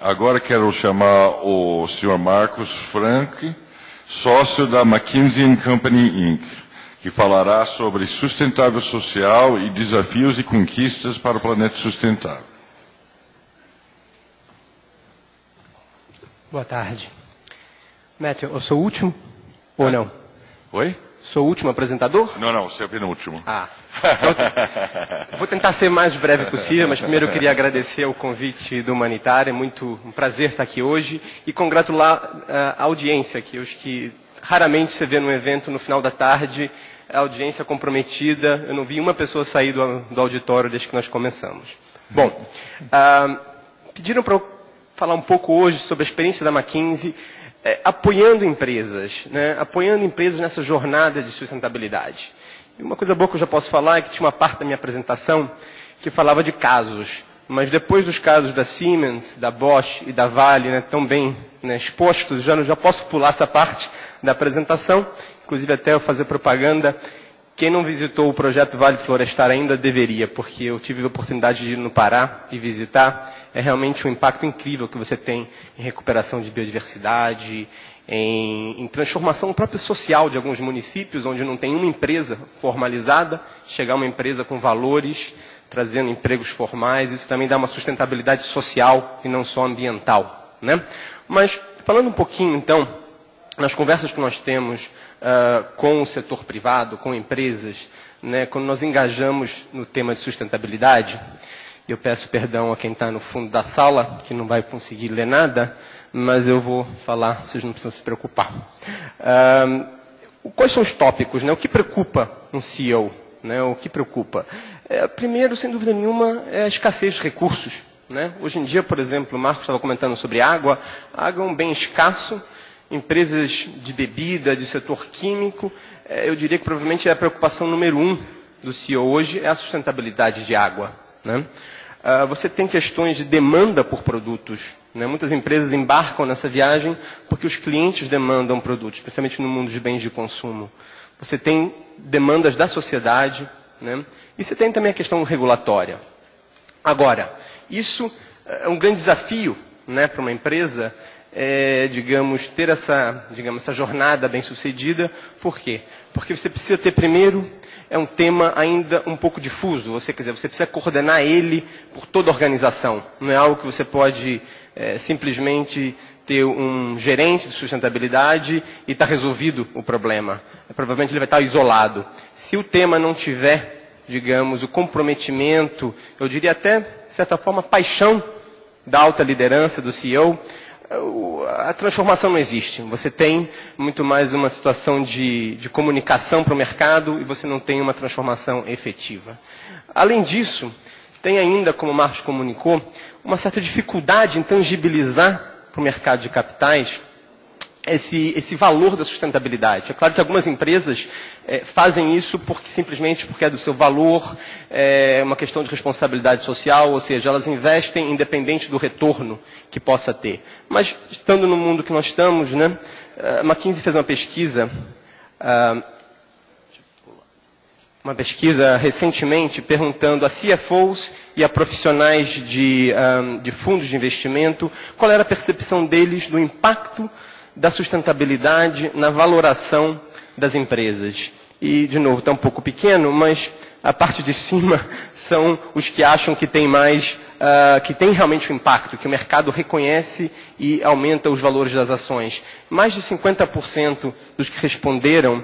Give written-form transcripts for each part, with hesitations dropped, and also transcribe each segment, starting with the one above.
Agora quero chamar o Sr. Marcos Frank, sócio da McKinsey & Company, Inc., que falará sobre sustentável social e desafios e conquistas para o planeta sustentável. Boa tarde. Matthew, eu sou o último ou não? Oi? Sou o último apresentador? Não, você é o penúltimo. Então, vou tentar ser o mais breve possível, mas primeiro eu queria agradecer o convite do Humanitário. É muito um prazer estar aqui hoje e congratular a audiência, que os que raramente você vê num evento no final da tarde, a audiência comprometida. Eu não vi uma pessoa sair do auditório desde que nós começamos. Bom, pediram para eu falar um pouco hoje sobre a experiência da McKinsey, apoiando empresas, né? Apoiando empresas nessa jornada de sustentabilidade. E uma coisa boa que eu já posso falar é que tinha uma parte da minha apresentação que falava de casos, mas depois dos casos da Siemens, da Bosch e da Vale, né, tão bem, né, expostos, já posso pular essa parte da apresentação, inclusive até eu fazer propaganda. Quem não visitou o projeto Vale Florestar ainda deveria, porque eu tive a oportunidade de ir no Pará e visitar. É realmente um impacto incrível que você tem em recuperação de biodiversidade, em transformação própria social de alguns municípios, onde não tem uma empresa formalizada, chegar uma empresa com valores, trazendo empregos formais. Isso também dá uma sustentabilidade social e não só ambiental, né? Mas, falando um pouquinho, então, nas conversas que nós temos com o setor privado, com empresas, né, quando nós engajamos no tema de sustentabilidade, eu peço perdão a quem está no fundo da sala, que não vai conseguir ler nada, mas eu vou falar, vocês não precisam se preocupar. Quais são os tópicos, né? O que preocupa um CEO? Né? O que preocupa? Primeiro, sem dúvida nenhuma, é a escassez de recursos. Né? Hoje em dia, por exemplo, o Marcos estava comentando sobre água. A água é um bem escasso. Empresas de bebida, de setor químico, eu diria que provavelmente é a preocupação número 1 do CEO hoje, é a sustentabilidade de água. Né? Você tem questões de demanda por produtos. Né? Muitas empresas embarcam nessa viagem porque os clientes demandam produtos, especialmente no mundo de bens de consumo. Você tem demandas da sociedade, né? E você tem também a questão regulatória. Agora, isso é um grande desafio, né, para uma empresa, digamos, ter essa jornada bem-sucedida. Por quê? Porque você precisa ter, primeiro, é um tema ainda um pouco difuso. Você precisa coordenar ele por toda a organização. Não é algo que você pode simplesmente ter um gerente de sustentabilidade e está resolvido o problema. Provavelmente ele vai estar isolado. Se o tema não tiver, digamos, o comprometimento, eu diria até, de certa forma, paixão da alta liderança, do CEO, a transformação não existe. Você tem muito mais uma situação de comunicação para o mercado e você não tem uma transformação efetiva. Além disso, tem ainda, como o Marcos comunicou, uma certa dificuldade em tangibilizar para o mercado de capitais esse valor da sustentabilidade. É claro que algumas empresas fazem isso simplesmente porque é do seu valor, é uma questão de responsabilidade social, ou seja, elas investem independente do retorno que possa ter. Mas, estando no mundo que nós estamos, né, a McKinsey fez uma pesquisa recentemente perguntando a CFOs e a profissionais de fundos de investimento qual era a percepção deles do impacto da sustentabilidade na valoração das empresas. E, de novo, está um pouco pequeno, mas a parte de cima são os que acham que tem mais, que tem realmente um impacto, que o mercado reconhece e aumenta os valores das ações. Mais de 50% dos que responderam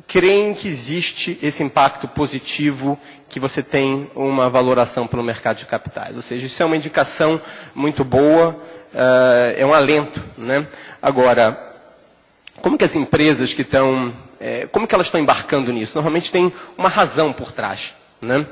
creem que existe esse impacto positivo, que você tem uma valoração pelo mercado de capitais. Ou seja, isso é uma indicação muito boa, é um alento, né? Agora, como que as empresas que estão, como que elas estão embarcando nisso? Normalmente tem uma razão por trás, né?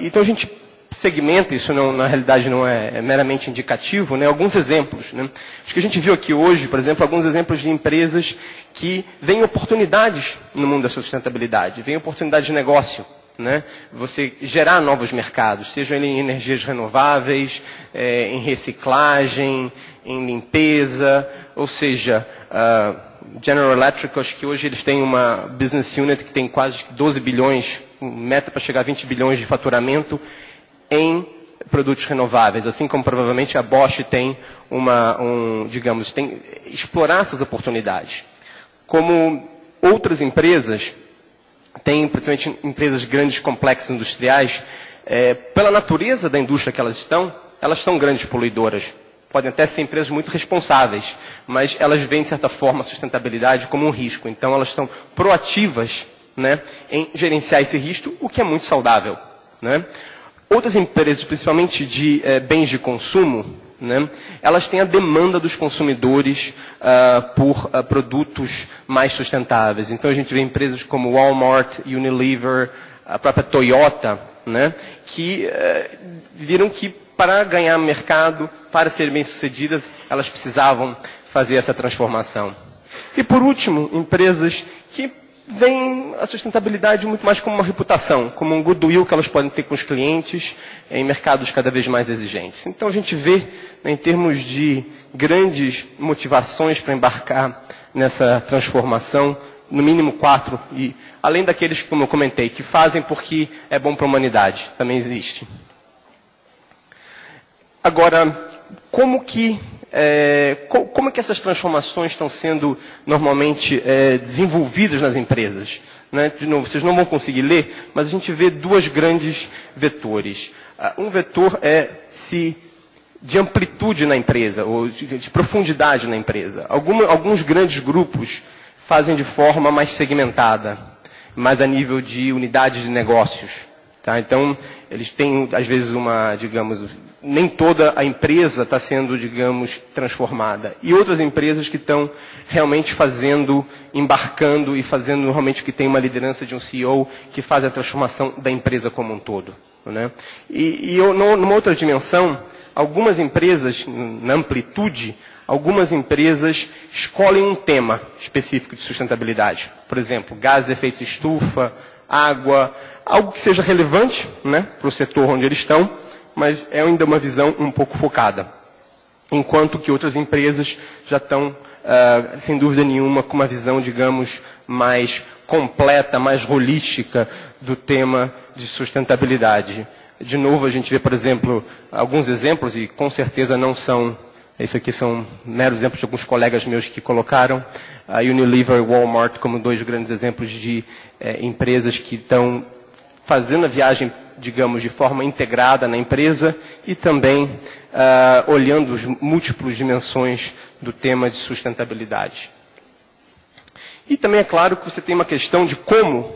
Então a gente segmenta, isso não, na realidade não é meramente indicativo, né? Alguns exemplos, né? Acho que a gente viu aqui hoje, por exemplo, alguns exemplos de empresas que veem oportunidades no mundo da sustentabilidade, veem oportunidades de negócio, né? Você gerar novos mercados, sejam em energias renováveis, em reciclagem, em limpeza, ou seja, General Electric, acho que hoje eles têm uma business unit que tem quase 12 bilhões, meta para chegar a 20 bilhões de faturamento em produtos renováveis, assim como provavelmente a Bosch tem explorar essas oportunidades. Como outras empresas, principalmente empresas grandes, complexas, industriais, pela natureza da indústria que elas são grandes poluidoras. Podem até ser empresas muito responsáveis, mas elas veem, de certa forma, a sustentabilidade como um risco. Então, elas estão proativas, né, em gerenciar esse risco, o que é muito saudável, né? Outras empresas, principalmente de bens de consumo, né, elas têm a demanda dos consumidores por produtos mais sustentáveis. Então, a gente vê empresas como Walmart, Unilever, a própria Toyota, né, que viram que para ganhar mercado, para serem bem-sucedidas, elas precisavam fazer essa transformação. E, por último, empresas que veem a sustentabilidade muito mais como uma reputação, como um goodwill que elas podem ter com os clientes em mercados cada vez mais exigentes. Então, a gente vê, né, em termos de grandes motivações para embarcar nessa transformação, no mínimo 4, e além daqueles, como eu comentei, que fazem porque é bom para a humanidade, também existe. Agora, como que essas transformações estão sendo normalmente desenvolvidas nas empresas? Né? De novo, vocês não vão conseguir ler, mas a gente vê duas grandes vetores. Um vetor de amplitude na empresa, ou de profundidade na empresa. Alguns grandes grupos fazem de forma mais segmentada, mais a nível de unidades de negócios. Tá? Então, eles têm, às vezes, nem toda a empresa está sendo, transformada. E outras empresas que estão realmente embarcando e fazendo realmente que tem uma liderança de um CEO que faz a transformação da empresa como um todo. Né? Numa outra dimensão, algumas empresas, na amplitude, algumas empresas escolhem um tema específico de sustentabilidade. Por exemplo, gases de efeito estufa, água, algo que seja relevante, né, para o setor onde eles estão, mas é ainda uma visão um pouco focada. Enquanto que outras empresas já estão, sem dúvida nenhuma, com uma visão, mais completa, mais holística do tema de sustentabilidade. De novo, a gente vê, por exemplo, alguns exemplos, e com certeza não são, isso aqui são meros exemplos de alguns colegas meus que colocaram, a Unilever e Walmart como dois grandes exemplos de empresas que estão fazendo a viagem, de forma integrada na empresa e também olhando as múltiplas dimensões do tema de sustentabilidade. E também é claro que você tem uma questão de como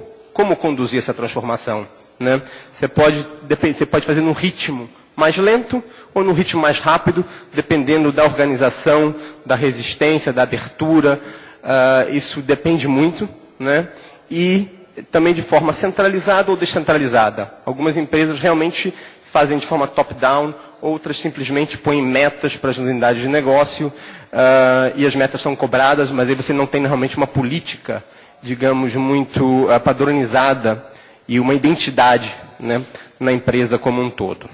conduzir essa transformação. Né? Você pode fazer num ritmo mais lento ou num ritmo mais rápido, dependendo da organização, da resistência, da abertura. Isso depende muito, né? E também de forma centralizada ou descentralizada. Algumas empresas realmente fazem de forma top-down, outras simplesmente põem metas para as unidades de negócio, e as metas são cobradas, mas aí você não tem realmente uma política, muito padronizada e uma identidade, né, na empresa como um todo.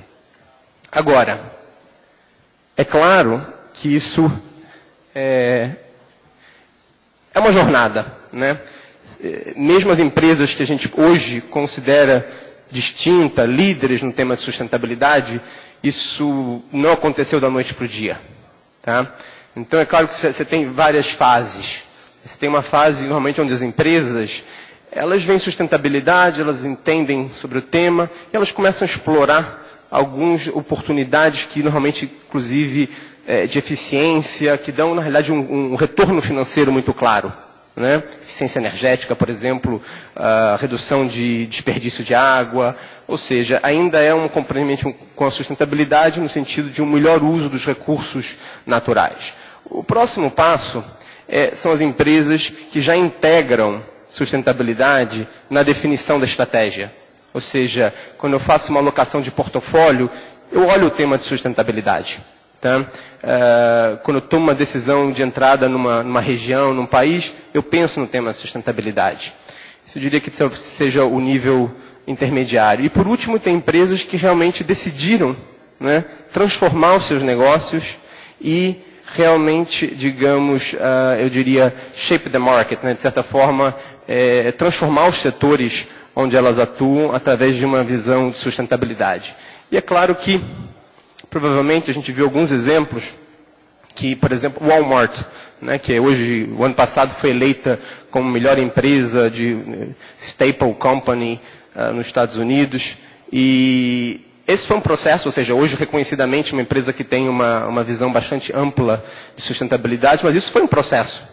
Agora, é claro que isso é uma jornada, né? Mesmo as empresas que a gente hoje considera distinta, líderes no tema de sustentabilidade, isso não aconteceu da noite para o dia. Tá? Então, é claro que você tem várias fases. Você tem uma fase, normalmente, onde as empresas, elas veem sustentabilidade, elas entendem sobre o tema, e elas começam a explorar algumas oportunidades que, normalmente, inclusive, de eficiência, que dão, na realidade, um retorno financeiro muito claro. Né? Eficiência energética, por exemplo, redução de desperdício de água, ou seja, ainda é um comprometimento com a sustentabilidade no sentido de um melhor uso dos recursos naturais. O próximo passo são as empresas que já integram sustentabilidade na definição da estratégia. Ou seja, quando eu faço uma alocação de portfólio, eu olho o tema de sustentabilidade. Tá? Quando eu tomo uma decisão de entrada numa região, num país, eu penso no tema sustentabilidade. Isso eu diria que seja o nível intermediário. E, por último, tem empresas que realmente decidiram, né, transformar os seus negócios e realmente, eu diria, shape the market, né, de certa forma, transformar os setores onde elas atuam através de uma visão de sustentabilidade. E é claro que, provavelmente, a gente viu alguns exemplos que, por exemplo, o Walmart, né, que hoje, o ano passado, foi eleita como melhor empresa de staple company nos Estados Unidos. E esse foi um processo, ou seja, hoje reconhecidamente uma empresa que tem uma visão bastante ampla de sustentabilidade, mas isso foi um processo.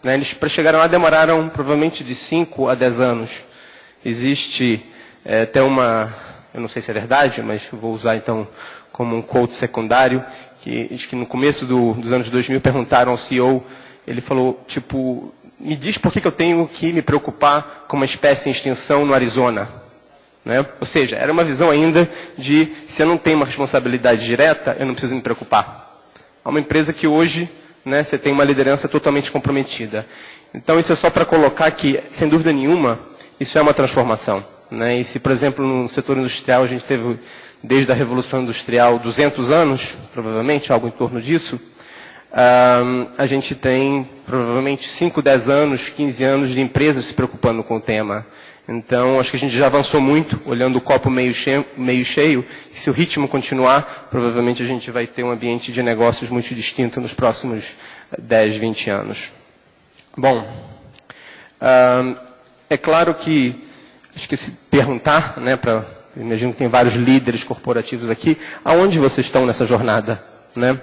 Né? Eles, para chegar lá, demoraram provavelmente de 5 a 10 anos. Existe até uma, eu não sei se é verdade, mas vou usar então como um quote secundário, que diz que no começo dos anos 2000 perguntaram ao CEO, ele falou, tipo, me diz por que eu tenho que me preocupar com uma espécie em extinção no Arizona. Né? Ou seja, era uma visão ainda de, se eu não tenho uma responsabilidade direta, eu não preciso me preocupar. É uma empresa que hoje, né, você tem uma liderança totalmente comprometida. Então, isso é só para colocar que, sem dúvida nenhuma, isso é uma transformação. Né? E se, por exemplo, no setor industrial, a gente teve, desde a Revolução Industrial, 200 anos, provavelmente, algo em torno disso, a gente tem, provavelmente, 5, 10 anos, 15 anos de empresas se preocupando com o tema. Então, acho que a gente já avançou muito, olhando o copo meio cheio, e se o ritmo continuar, provavelmente a gente vai ter um ambiente de negócios muito distinto nos próximos 10, 20 anos. Bom, é claro que, acho que se perguntar, né, imagino que tem vários líderes corporativos aqui, aonde vocês estão nessa jornada? Né?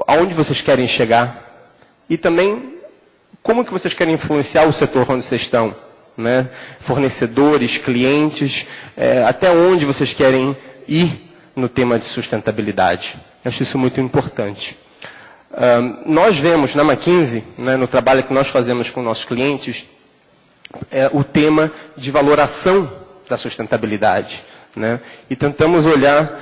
Aonde vocês querem chegar? E também, como que vocês querem influenciar o setor onde vocês estão? Né? Fornecedores, clientes, até onde vocês querem ir no tema de sustentabilidade? Eu acho isso muito importante. Nós vemos na McKinsey, né, no trabalho que nós fazemos com nossos clientes, o tema de valoração da sustentabilidade. Né? E tentamos olhar,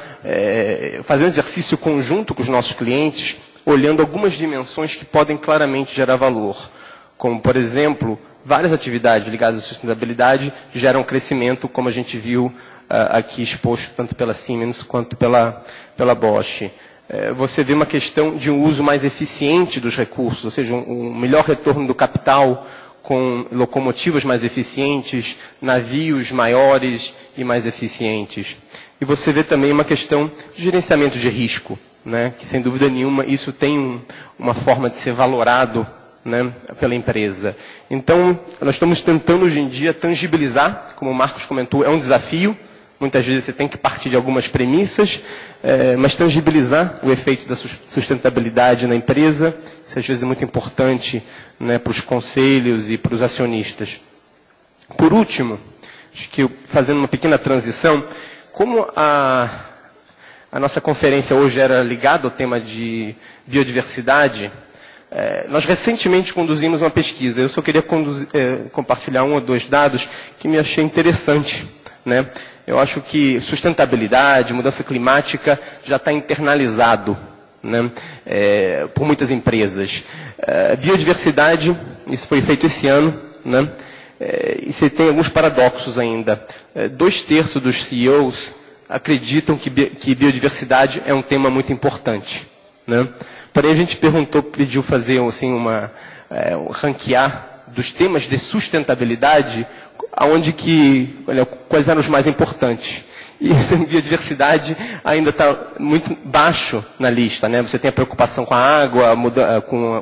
fazer um exercício conjunto com os nossos clientes, olhando algumas dimensões que podem claramente gerar valor. Como, por exemplo, várias atividades ligadas à sustentabilidade geram crescimento, como a gente viu aqui exposto tanto pela Siemens quanto pela Bosch. Você vê uma questão de um uso mais eficiente dos recursos, ou seja, um melhor retorno do capital, com locomotivas mais eficientes, navios maiores e mais eficientes. E você vê também uma questão de gerenciamento de risco, né? Que sem dúvida nenhuma isso tem uma forma de ser valorado, né, pela empresa. Então, nós estamos tentando hoje em dia tangibilizar, como o Marcos comentou, é um desafio. Muitas vezes você tem que partir de algumas premissas, mas tangibilizar o efeito da sustentabilidade na empresa, isso às vezes é muito importante, né, para os conselhos e para os acionistas. Por último, acho que fazendo uma pequena transição, como a nossa conferência hoje era ligada ao tema de biodiversidade, nós recentemente conduzimos uma pesquisa. Eu só queria compartilhar 1 ou 2 dados que me achei interessante, né? Eu acho que sustentabilidade, mudança climática já está internalizado, né, por muitas empresas. Biodiversidade, isso foi feito esse ano, né, e você tem alguns paradoxos ainda. 2/3 dos CEOs acreditam que biodiversidade é um tema muito importante. Né? Porém, a gente pediu fazer assim, ranquear dos temas de sustentabilidade, quais eram os mais importantes. E essa biodiversidade ainda está muito baixo na lista. Né? Você tem a preocupação com a água,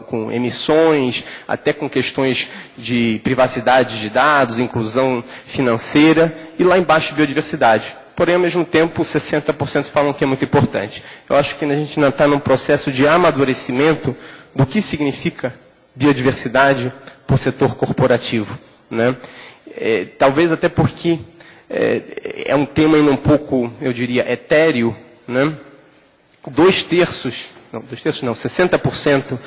com emissões, até com questões de privacidade de dados, inclusão financeira, e lá embaixo biodiversidade. Porém, ao mesmo tempo, 60% falam que é muito importante. Eu acho que a gente ainda está num processo de amadurecimento do que significa biodiversidade para o setor corporativo. Né? Talvez até porque é um tema ainda um pouco, eu diria, etéreo, né? 60%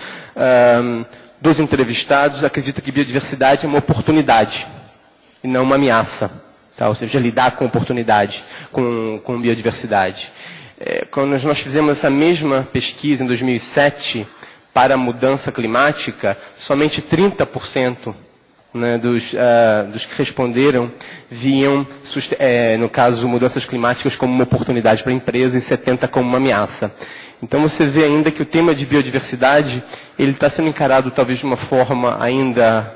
dos entrevistados acreditam que biodiversidade é uma oportunidade e não uma ameaça. Tá? Ou seja, lidar com oportunidade, com biodiversidade. Quando nós fizemos essa mesma pesquisa em 2007 para a mudança climática, somente 30%, né, dos que responderam viam, no caso, mudanças climáticas como uma oportunidade para a empresa e 70% como uma ameaça. Então você vê ainda que o tema de biodiversidade ele está sendo encarado talvez de uma forma ainda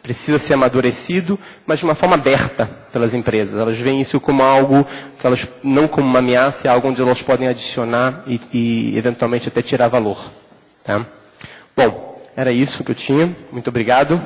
precisa ser amadurecido, mas de uma forma aberta pelas empresas. Elas veem isso como algo, que elas, não como uma ameaça, é algo onde elas podem adicionar e eventualmente até tirar valor. Tá? Bom, era isso que eu tinha. Muito obrigado.